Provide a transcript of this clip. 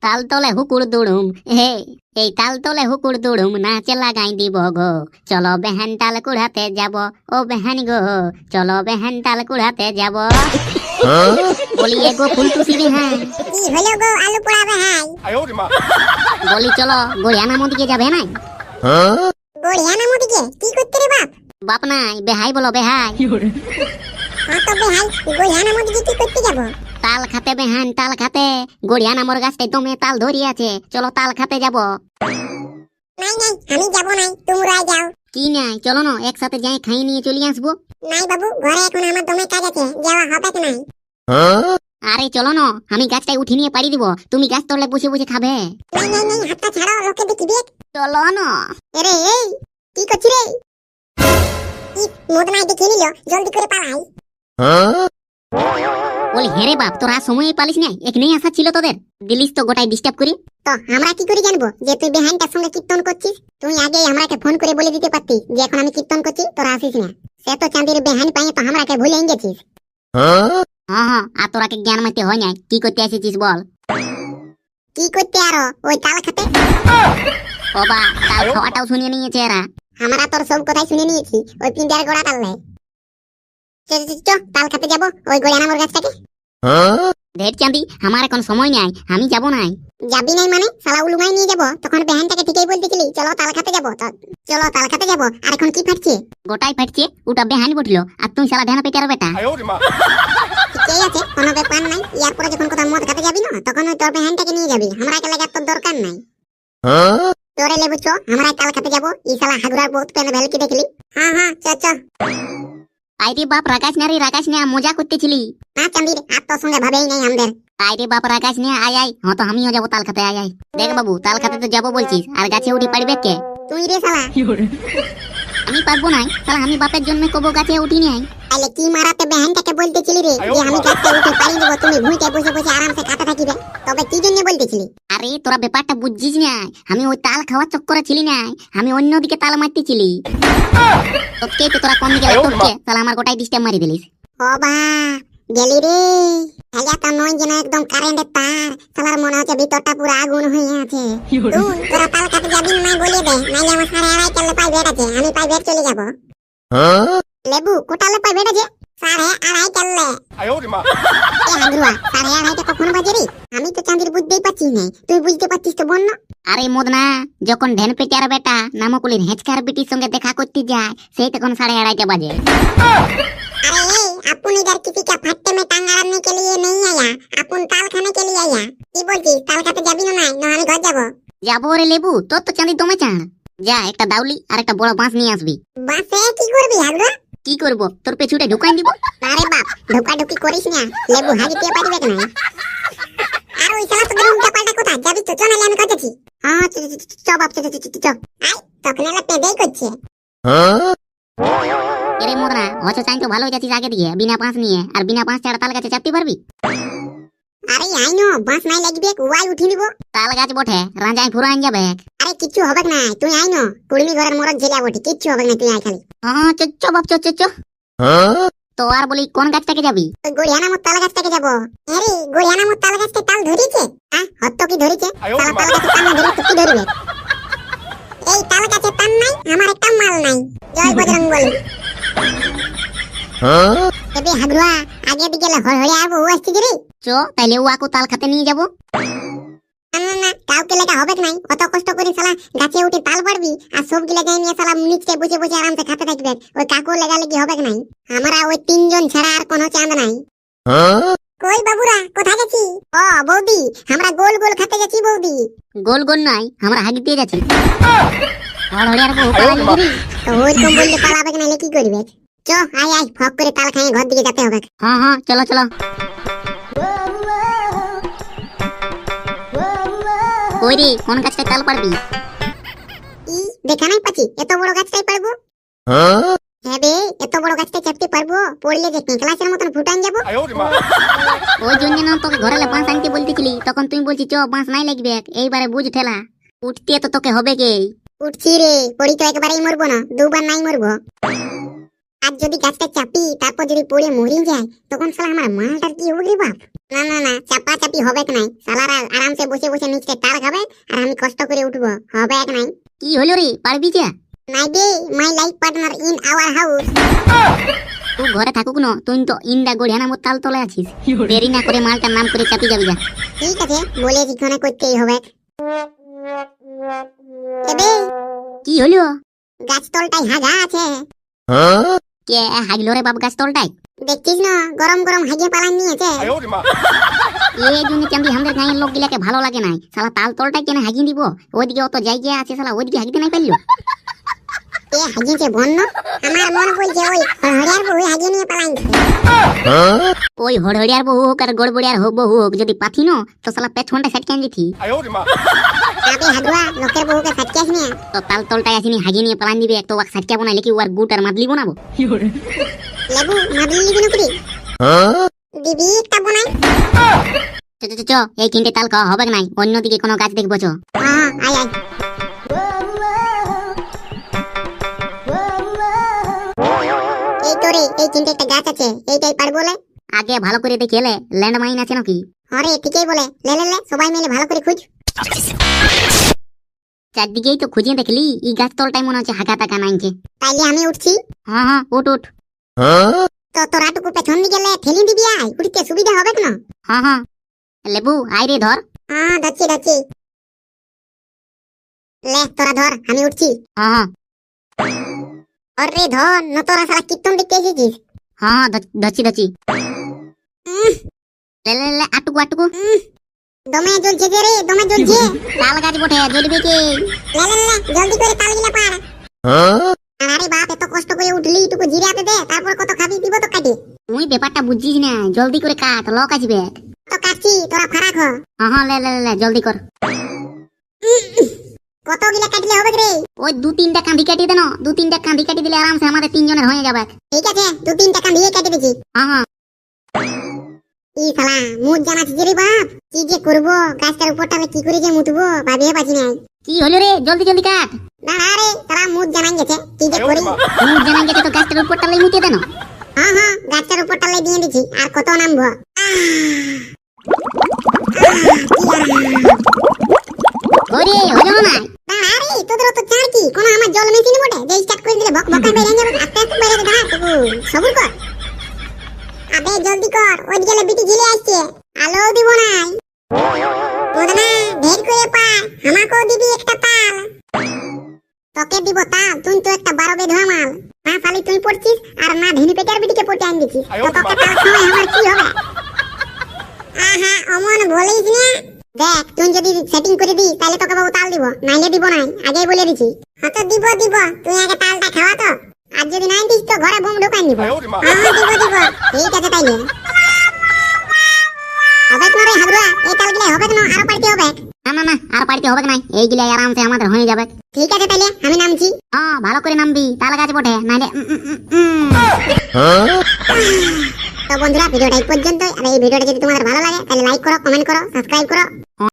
তাল তলে হুকুর দুড়ুম হে, এই তাল তলে হুকুর দুড়ুম নাচে লাগাই দিব গো, চলো বেহেন তাল কুড়াতে যাব, ও বেহেন গো চলো বেহেন তাল কুড়াতে যাব। বলিয়ে গো ফুলটুসি বেহেন, কি হলো গো আলু পোড়া ভাই? বলি চলো গড়িয়ানা মদিকে যাবে নাই? গড়িয়ানা মুদিকে কি করতে রে বাপ? বাপ নাই বেহাই বলো বেহাই। হ্যাঁ তো ভাই, গড়িয়ানা মুদিকে কি করতে যাব? তাল খাতে বেহান তাল খাতে, গড়িয়ানা মোর গাছটাই দমে তাল ধরি আছে, চলো তাল খাতে যাব। নাই নাই, আমি যাব নাই, তোমরাই যাও। কি নাই চলো না একসাথে যাই খাই নিয়ে চলে আসবো। নাই বাবু, ঘরে এখন আমার দমে কাজ আছে, যাওয়া হবে কি নাই? আরে চলো না, আমি গাছটাই উঠি নিয়ে পাড়ি দিব, তুমি গাছ তলে বসে বসে খাবে। নাই নাই নাই, হাতটা ছাড়ো, লোকে দেখিবে। চলো না। আরে এই কি করছিস রে? ই মোদ নাই দেখে নিল, জলদি করে পালাই। বলি হেরে বাপ তোরা সময়ই পালিস না, এখানেই আসা ছিল তোদের, দিলিস তো গোটাই ডিস্টার্ব করি। তো আমরা কি করে জানবো যে তুই বেহানটার সঙ্গে কীর্তন করছিস? তুই আগেই আমাকে ফোন করে বলে দিতে পারতি যে এখন আমি কীর্তন করছি, তোরা আসিস না। সে তো চাঁদের বেহান পাই তো আমাকে ভুলে গেছিস। হ্যাঁ হ্যাঁ, আর তোরাকে জ্ঞান মারতে হয় না, কি করতে এসেছিস বল? কি করতে আরো ওই তাল খাতে? ও বা তাল খাওয়াটাও শুনিয়ে নিয়েছে এরা। আমরা তোর সব কথাই শুনে নিয়েছি, ওই পিন্ডার গোড়া তাল নাই। তাল খাতে যাবো ওই গোড়ানামর গাছটাকে। ঢের চাঁদি, আমার এখন সময় নাই, আমি যাব নাই। যাবি নাই মানে? শালা উলুমাই নিয়ে যাবো, তখন বেহানটাকে ঠিকই বলতেছিলি চলো তাল খাতে যাবো, চলো তাল খাতে যাবো, আর এখন কি ফাটছে? গোটাই ফাটছে, ওটা বেহান বটলো, আর তুই শালা ঢেনা পেটার বেটা। ঠিকই আছে, কোনো ব্যাপার নাই। ইয়ার পরে যখন কোথাও মদ খাতে যাবি না, তখন ওই তোর বেহানটাকে নিয়ে যাবি, আমরা একে লাগার তোর দরকার নাই। তোরে লেবু চ, আমরা তাল খাতে যাবো। ই শালা হাগুরার বহুত পেন ভেলকি দেখলি? হ্যাঁ হ্যাঁ, চ। আইরে বাপ রাগাস না রে, রাগাস না, মজা করতেছিলি। না চাঁদির, আর তোর সঙ্গে ভাবেই নাই আমাদের। আইরে বাপ রাগাস না, আয় আয়, হ্যাঁ তো আমিও যাবো তাল খাতে, আয় আয়। দেখ বাবু তাল খাতে তো যাবো বলছিস, আর গাছে উঠি পারবে কে? তুই রে শালা। আমি পারবো নাই, শালা আমি বাপের জন্মে কবো গাছে উঠি নাই। তাহলে কি মারাতে বেহানটাকে বলতেছিলি রে যে আমি গাছে উঠে পারি দেবো, তুমি ভুঁইতে বসে বসে আরামসে খাতে থাকিবে? তবে কি জন্য বলতেছিলি? আরে তোরা ব্যাপারটা বুঝছিস না, আমি ওই তাল খাওয়ার চক্করে ছিলি না, আমি অন্যদিকে তাল মারতেছিলি। তোকে তো তোরা কোন দিকে লাগছে, তাহলে আমার গোটাই ডিস্টার্ব মারি দিলিস। ও বা গেলি রে, এলাকা নয় যেন একদম কারেন্টের তার, শালার মনে হচ্ছে ভিতরটা পুরো আগুন হয়ে আছে। তোরা তাল খাতে যাবি নাই বলে দে, নাইলে আমার 2:30 পাই বের আছে, আমি পাই বের চলে যাবো। লেবু কোটালে পাই বের আছে 2:30 এ হাগরুয়া, 2:30 কখন বাজে রে? আমি তো চাঁদির বুঝতেই পারছি না, তুই বুঝতে পারছিস তো বল না। আরে মদনা, যখন ঢেন পেটার বেটা নামকুলির হেঁচকার বিটির সঙ্গে দেখা করতে যায়, সেই তখন 2:30 বাজে। अरे ये अपन इधर किसी का फट्टे में टांग अड़ने के लिए नहीं आया, अपन ताल खाने के लिए आया। কি বলছিস, তাল খাতে যাবি না? না আমি ঘর যাবো। যাবো রে লেবু, তোর তো চাঁদি দমে চান। যা একটা দাউলি আর একটা বড় বাঁশ নিয়ে আসবি। বাসে কি করবি হাগরা? কি করবো, তোর পেছুটে ঢুকাই দিব। আরে বাপ, ঢুকাঢুকি করিস না, লেবু হাগিতে পারিবে না। আর ওই শালা তোদের উল্টা পাল্টা কথা যাবি তো, চল নালে আমি করতেছি। হ্যাঁ চ বাপ, চ। আই তখন এলা পেদেই করছে। এরে মদনা, হয়তো চাই তো ভালো যাচ্ছিস আগে দিকে বিনা বাঁশ নিয়ে, আর বিনা বাঁশ ছাড়া তাল গাছে চাপতে পারবি? আরে আই নো, বাঁশ নাই লাগবে, ওয়াই উঠি নিব। তাল গাছ বটে, রাজাই ফুরাইন যাবে। আরে কিচ্ছু হবে না, তুই আই নো, কুড়মি ঘরের মরদ ঝেলা বটে, কিচ্ছু হবে না, তুই আই খালি। হ্যাঁ চ বাপ, চ। তো আর বলি কোন গাছটাকে যাবি? ওই গড়িয়ানামর তাল গাছটাকে যাবো। আরে গড়িয়ানামর তাল গাছটা তাল ধরিছে? হ্যাঁ হত্ত কি ধরিছে? শালা তাল গাছে তাল না ধরে তো কি ধরবে? এই তাল গাছে তাল নাই, আমার একটা মাল নাই। জয় বজরং বলি। এবে হাগরুয়া, আগে দিকে হড়হড়ে আর বউ আসছে রে। চ তাইলে ওয়াকু তাল খাতে নিয়ে যাবো। না কাউকে লেখা হবে নাই, অত কষ্ট করে শালা গাছে উঠে তাল পারবি, আর সব গিলা যাই নিয়ে শালা নিচে বসে বসে আরামসে খাতে থাকবে। ওই কাকু লেগালেগি হবে নাই, আমরা ওই 3 জন ছাড়া আর কোনো চাঁদ নাই। কই বাবুরা কোথায় গেছি? ও বৌদি, আমরা গোল গোল খেতে গেছি বৌদি। গোল গোল নাই, আমরা হাগিতে যাচ্ছি। হড়হড়িয়ার বউ পালালি দিবি? তো ওইরকম বললে পালাবে না, কি করবে? চ আই ফক করে তাল খাইয়ে ঘর দিকে যেতে হবে। হ্যাঁ চলো। কই রে, কোন গাছটায় তাল পারবি? ই দেখা নাই পাচ্ছি, এত বড় গাছটাই পারবো। হ্যাঁ বে, এত বড় গাছটাই চাপতে পারবো, পড়লে যে ক্লাসের মতন ফুটান যাবো। ওই জন্য না তোকে ঘরে বাঁশ আনতে বলতেছিলি, তখন তুই বলছিস চ বাঁশ নাই লাগবে। এইবারে বুঝ ঠেলা, উঠতে তো তোকে হবে কে? উঠছি রে, পড়ি তো একবারেই মরবো না, 2 বার নাই মরবো। আর যদি গাছটা চাপি তারপর যদি পড়ে মরে যায় তখন শালা আমার মালটার কি হবে রে বাপ? না না না, চাপা চাপি হবে নাই, শালারা আরামসে বসে বসে নিচে তার খাবে আর আমি কষ্ট করে উঠবো, হবে নাই। কি হলো রে, পারবি যা? নাই বে, my life partner in our house. তুই ঘরে থাকুক না, তুই তো ইন্দা গড়িয়া নামো তাল তলে আছিস। দেরি না করে মালটার নাম করে চাপি যাবি যা। ঠিক আছে, বলেছি ক্ষণে করতেই হবে। এবে কি হলো? গাছতলটাই হাগা আছে। কে হাগলো রে বাপ গাছ তলটাই? দেখছিস না, গরম গরম হাগিয়ে পালান নিয়েছে। এই জন্য চান্দি আমাদের গাঁয়ের লোক গিলাকে ভালো লাগে নাই, শালা তাল তলটাই কেন হাগিয়ে দিব? ওইদিকে অত জায়গা আছে, শালা ওইদিকে হাগিতে নাই পারলো। এ হাগিয়েছে বন্য, আমার মন বলছে ওই হরিয়ার বউ হাগিয়ে নিয়ে পালাইছে। ওই হড়হড়িয়ার বউ হোক আর গড়বড়িয়ার বউ হোক, যদি পাথি না তো শালা পেছনটা সাটকে দিতি। আবে হাগুয়া, লোকের বউকে সাটকাস নিয়ে তো তাল তলটাই আসিনি হাগিয়ে নিয়ে পালান দিবে, তো ওয়াক সাটকে বানাইলে কি ওর গুট আর মাদলি বানাবো? লেবু মাদলি লিবি নকরি দিবি একটা বনাই। চ চ চ, এই তিনটে তাল খাওয়া হবে নাই, অন্যদিকে কোনো গাছ দেখবো চ। আয় আয়। এই তো রে, এই তিনটে একটা গাছ আছে, এইটাই পারবো বলে। আগে ভালো করে দেখে এলে ল্যান্ড মাইন আছে নাকি। আরে ঠিকই বলে, লে লে লে সবাই মিলে ভালো করে খুঁজ। চারদিকেই তো খুঁজে দেখলি, এই গাছ তলটাই মনে হচ্ছে হাঁকা টাকা নাইছে। তাইলে আমি উঠছি। হ্যাঁ হ্যাঁ, উঠ উঠ। তো তোরাটুকু পেছন দিকে লে, ঠেলি দিবি, আয় উঠতে সুবিধা হবে না। হ্যাঁ হ্যাঁ, লেবু আয় রে ধর। ধরছি ধরছি। লে তোরা ধর, আমি উঠছি। হ্যাঁ হ্যাঁ আরে ধর না, তোরা সারা কীর্তন দেখতে এসেছিস। হ্যাঁ হ্যাঁ, ধরছি ধরছি। লে লে লে, আটুকু আটুকু। দমে জ্বলছে যে রে, দমে জ্বলছে। তাল গাছ বটে, জ্বলবে কি? লে লে লে, জলদি করে তালগুলা পার। আরে বাপ, এত কষ্ট করে উঠলি, টুকু জিরাতে দে, তারপর কত খাবি দিব তো কাটি। তুই ব্যাপারটা বুঝছিস না, জলদি করে কাট, লোক আসবে। তো কাটছি, তোরা ফারাক হ। হ্যাঁ হ্যাঁ, লে লে লে, জলদি কর। কতগুলা কাটলে হবে রে? ওই 2-3টা কাঁধি কাটি দে না, 2-3টা কাঁধি কাটি দিলে আরামসে আমাদের 3 জনের হয়ে যাবে। ঠিক আছে, 2-3 টাকা দিয়ে কেটে দিছি। হ্যাঁ হ্যাঁ, ই শালা মুখ জানাচ্ছি যে রে বাপ, কি যে করবো, গাছটার উপরটালে কি করে যে মুতবো ভাবিয়ে পাচ্ছি না। কি হলো রে, জলদি জলদি কাট। দাঁড়া রে, তারা মুখ জানাই গেছে, কি যে করি। মুখ জানাই গেছে তো গাছটার উপরটা লাই মুতে দেন। হ্যাঁ হ্যাঁ, গাছটার উপরটালে দিয়ে দিছি, আর কত নামবো। ওরে হলো না। দাঁড়া রে, তোদের তো চার কি, কোন আমার জল মেশিন বটে যে স্টার্ট করে দিলে বক বকা বেরিয়ে যাবে, আস্তে আস্তে বেরিয়ে যাবে। সবুর কর। আবে জলদি কর, ওই গেলে বিটি ঝিলে আসছে, আলো দিব নাই। ওদনা ঢের করে পার, আমাকেও দিবি একটা তাল। তোকে দিব তাল, তুই তো একটা 12 বেধোয়া মাল। না শালি তুই পড়ছিস, আর না ধনী পেটার বিটিকে পড়তে আন দিছিস, তো তোকে তাল খাওয়াই আমার কি হবে? আহা অমন বলিস না। দেখ, তুই যদি সেটিং করে দিস তাহলে তোকে বাবু তাল দিব, নাইলে দিব নাই, আগেই বলে দিছি। হ্যাঁ তো দিব দিব, তুই আগে তালটা খাওয়া তো, আর যদি নাই দিস তো ঘরে বোম ঢুকাই দিব। হ্যাঁ দিব দিব, ঠিক আছে তাইলে। হবে না রে হাবুয়া, এই তালগুলো হবে না, আরো পারতে হবে। না না না, আর পারতে হবে নাই, এইগুলাই আরামসে আমাদের হয়ে যাবে। ঠিক আছে তাইলে, আমি নামছি। হ্যাঁ, ভালো করে নামবি, তাল গাছ বটে, নাইলে তো বন্ধুরা, ভিডিওটা এই পর্যন্তই। আর এই ভিডিওটা যদি তোমাদের ভালো লাগে তাহলে লাইক করো, কমেন্ট করো, সাবস্ক্রাইব করো।